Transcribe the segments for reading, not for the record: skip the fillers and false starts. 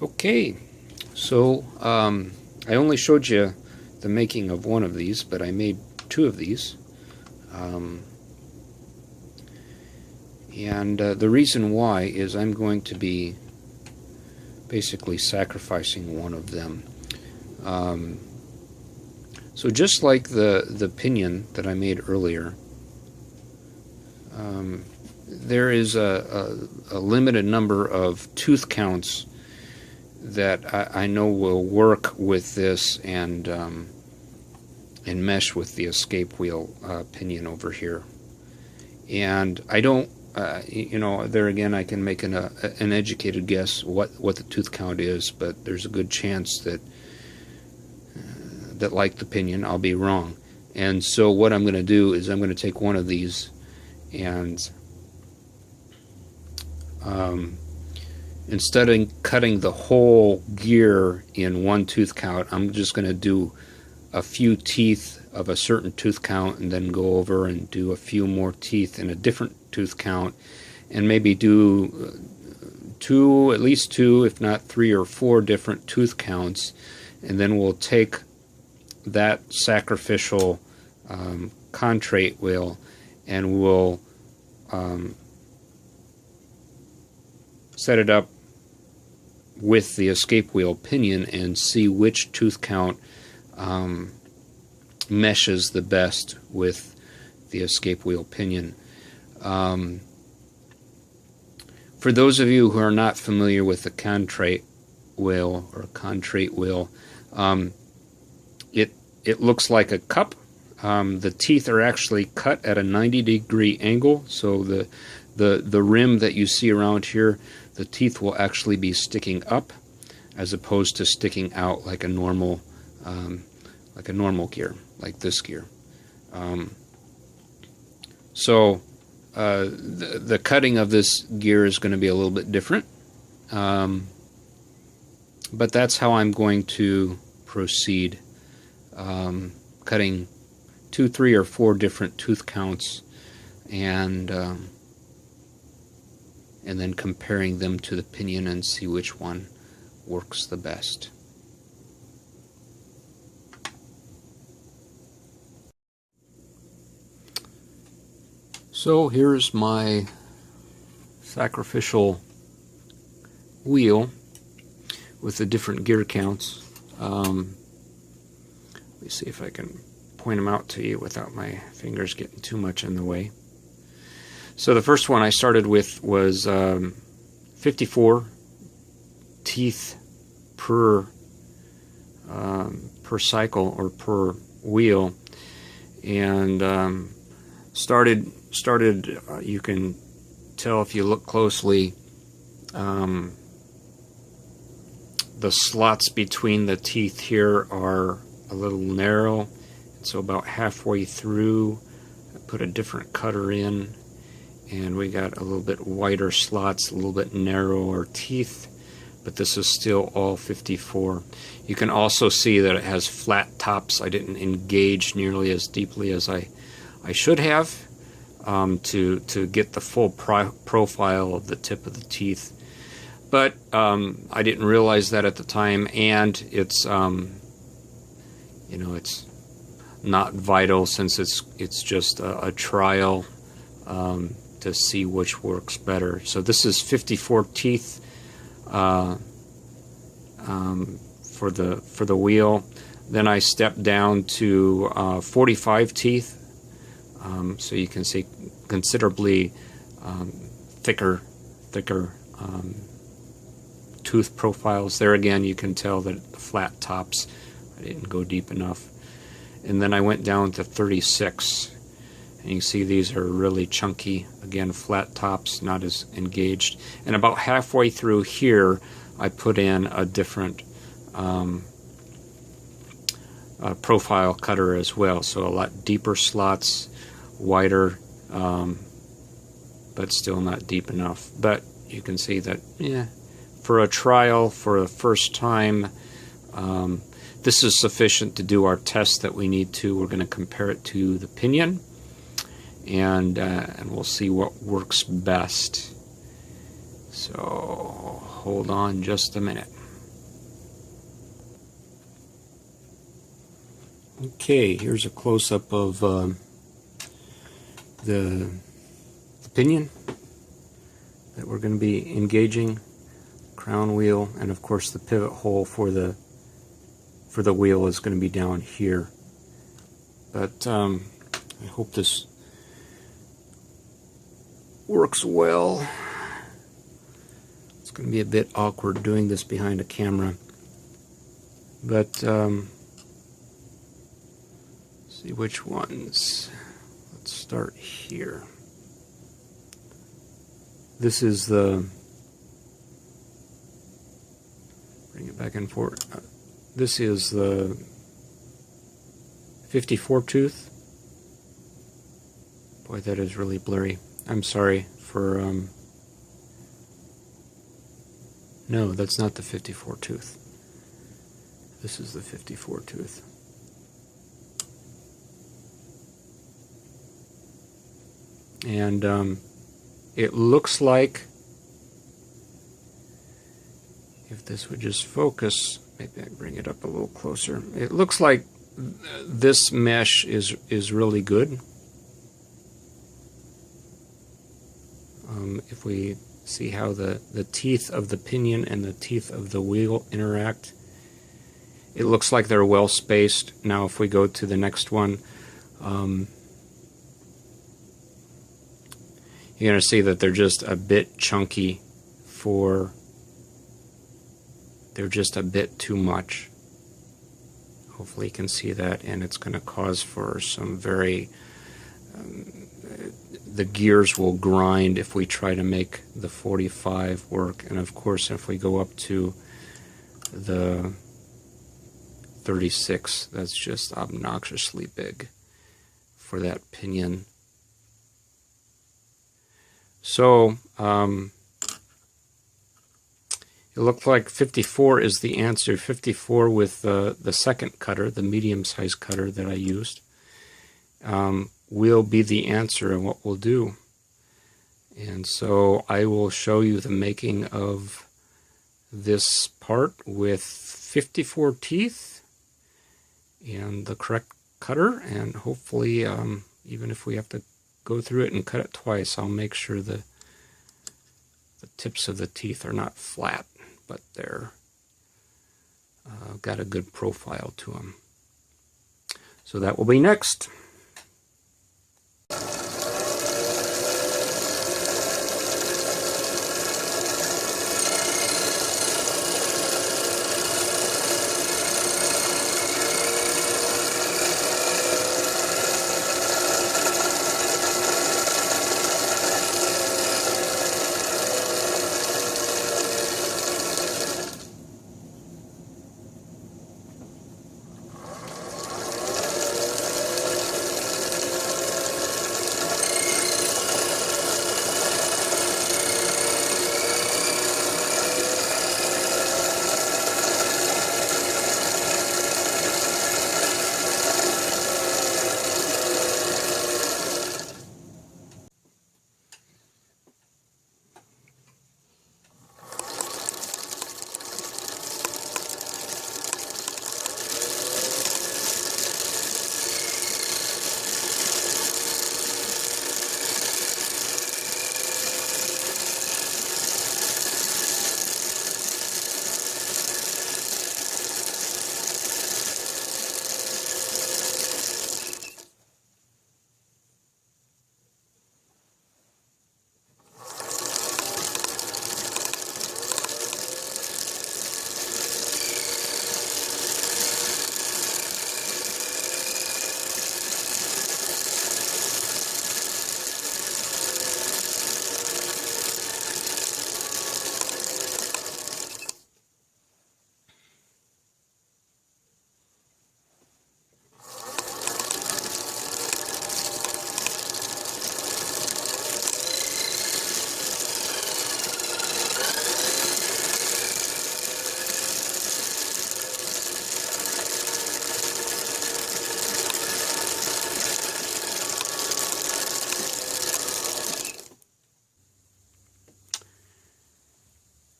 Okay, so I only showed you the making of one of these, but I made two of these. And the reason why is I'm going to be basically sacrificing one of them. So just like the pinion that I made earlier, there is a limited number of tooth counts that I know will work with this and mesh with the escape wheel pinion over here. And I don't, there again I can make an educated guess what the tooth count is, but there's a good chance that like the pinion, I'll be wrong. And so what I'm going to do is I'm going to take one of these and instead of cutting the whole gear in one tooth count, I'm just going to do a few teeth of a certain tooth count and then go over and do a few more teeth in a different tooth count, and maybe do at least two, if not 3 or 4 different tooth counts, and then we'll take that sacrificial contrate wheel and we'll set it up with the escape wheel pinion and see which tooth count meshes the best with the escape wheel pinion. For those of you who are not familiar with the contrate wheel, it looks like a cup. The teeth are actually cut at a 90-degree angle, so the rim that you see around here, the teeth will actually be sticking up as opposed to sticking out like a normal gear, like this gear. So the cutting of this gear is going to be a little bit different, but that's how I'm going to proceed, cutting 2, 3, or 4 different tooth counts and then comparing them to the pinion and see which one works the best. So here's my sacrificial wheel with the different gear counts. Let me see if I can point them out to you without my fingers getting too much in the way. So the first one I started with was 54 teeth per cycle or per wheel, and started. You can tell if you look closely. The slots between the teeth here are a little narrow, so about halfway through I put a different cutter in, and we got a little bit wider slots, a little bit narrower teeth, but this is still all 54. You can also see that it has flat tops. I didn't engage nearly as deeply as I should have to get the full profile of the tip of the teeth. But I didn't realize that at the time, and it's it's not vital since it's just a trial to see which works better. So this is 54 teeth for the wheel. Then I stepped down to 45 teeth, so you can see considerably thicker tooth profiles. There again, you can tell that the flat tops, I didn't go deep enough. And then I went down to 36. And you see these are really chunky. Again, flat tops, not as engaged. And about halfway through here, I put in a different profile cutter as well. So a lot deeper slots, wider, but still not deep enough. But you can see that, yeah, for a trial, for the first time, this is sufficient to do our test that we need to. We're going to compare it to the pinion, and we'll see what works best. So hold on just a minute. Okay, here's a close-up of the pinion that we're going to be engaging, crown wheel, and of course the pivot hole for the wheel is going to be down here. But I hope this works well. It's going to be a bit awkward doing this behind a camera, but see which ones. Let's start here. This is the, bring it back and forth. This is the 54 tooth. Boy, that is really blurry. I'm sorry for, no, that's not the 54 tooth. This is the 54 tooth. And it looks like, if this would just focus, maybe I bring it up a little closer. It looks like this mesh is really good. If we see how the teeth of the pinion and the teeth of the wheel interact, it looks like they're well spaced. Now if we go to the next one, you're going to see that they're just a bit chunky they're just a bit too much. Hopefully you can see that, and it's going to cause for some very, the gears will grind if we try to make the 45 work. And of course if we go up to the 36, that's just obnoxiously big for that pinion. So it looked like 54 is the answer. 54 with the second cutter, the medium-sized cutter that I used, will be the answer and what we'll do. And so I will show you the making of this part with 54 teeth and the correct cutter, and hopefully even if we have to go through it and cut it twice, I'll make sure the tips of the teeth are not flat, but they're got a good profile to them. So that will be next.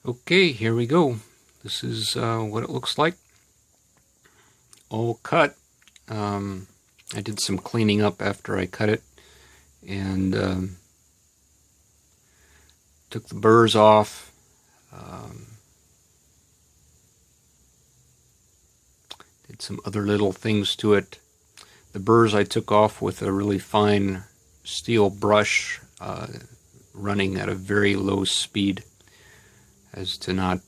Okay, here we go. This is what it looks like. All cut. I did some cleaning up after I cut it, and took the burrs off. Did some other little things to it. The burrs I took off with a really fine steel brush, running at a very low speed, as to not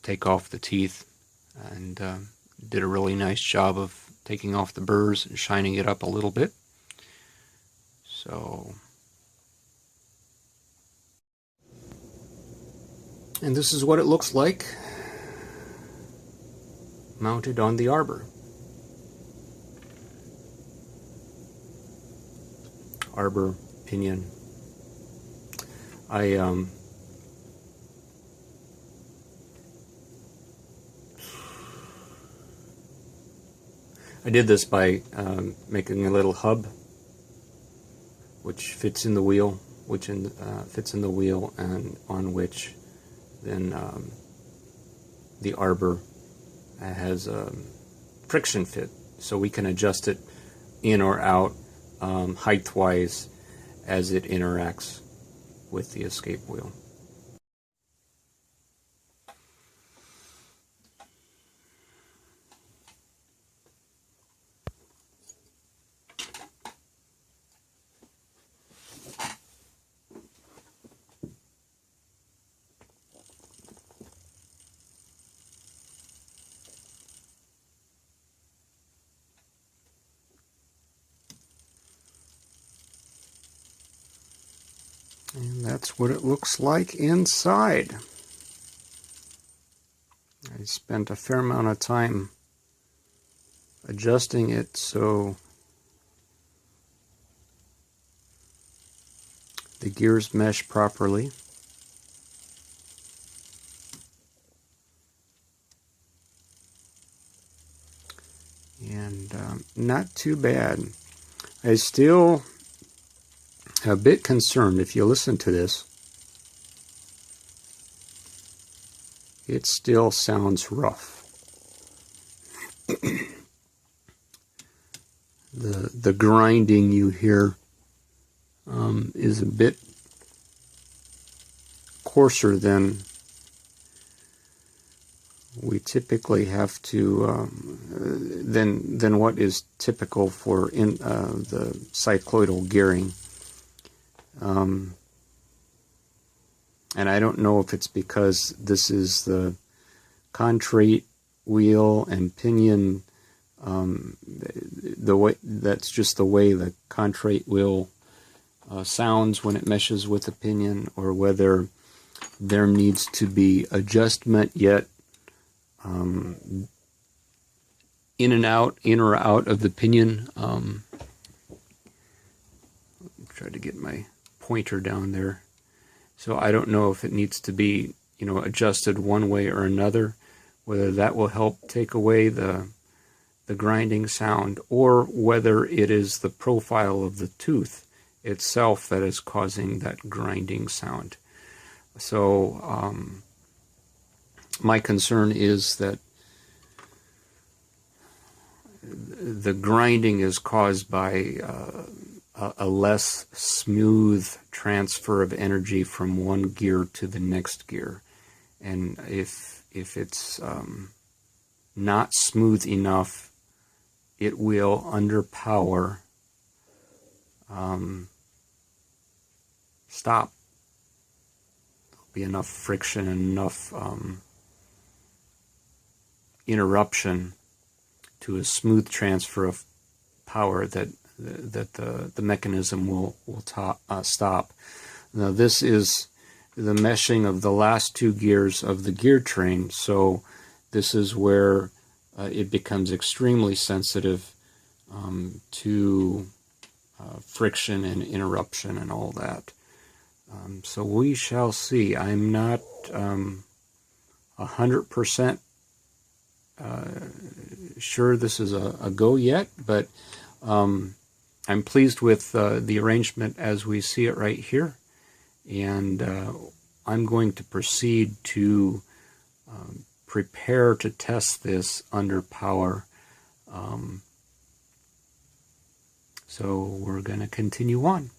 take off the teeth, and did a really nice job of taking off the burrs and shining it up a little bit. So, and this is what it looks like mounted on the arbor. Arbor pinion. I did this by making a little hub, which fits in the wheel, and on which then the arbor has a friction fit, so we can adjust it in or out height-wise as it interacts with the escape wheel. And that's what it looks like inside. I spent a fair amount of time adjusting it so the gears mesh properly. And not too bad. I still a bit concerned. If you listen to this, it still sounds rough. The grinding you hear is a bit coarser than we typically have to than what is typical for the cycloidal gearing. And I don't know if it's because this is the contrate wheel and pinion, the way that's just the way the contrate wheel sounds when it meshes with the pinion, or whether there needs to be adjustment yet in or out of the pinion. Try to get my pointer down there. So I don't know if it needs to be, adjusted one way or another, whether that will help take away the grinding sound, or whether it is the profile of the tooth itself that is causing that grinding sound. So my concern is that the grinding is caused by a less smooth transfer of energy from one gear to the next gear. And if it's not smooth enough, it will underpower stop. There'll be enough friction and enough interruption to a smooth transfer of power that the mechanism will stop. Now this is the meshing of the last two gears of the gear train, so this is where it becomes extremely sensitive to friction and interruption and all that. So we shall see. I'm not 100% sure this is a go yet, but I'm pleased with the arrangement as we see it right here, and I'm going to proceed to prepare to test this under power. So we're going to continue on.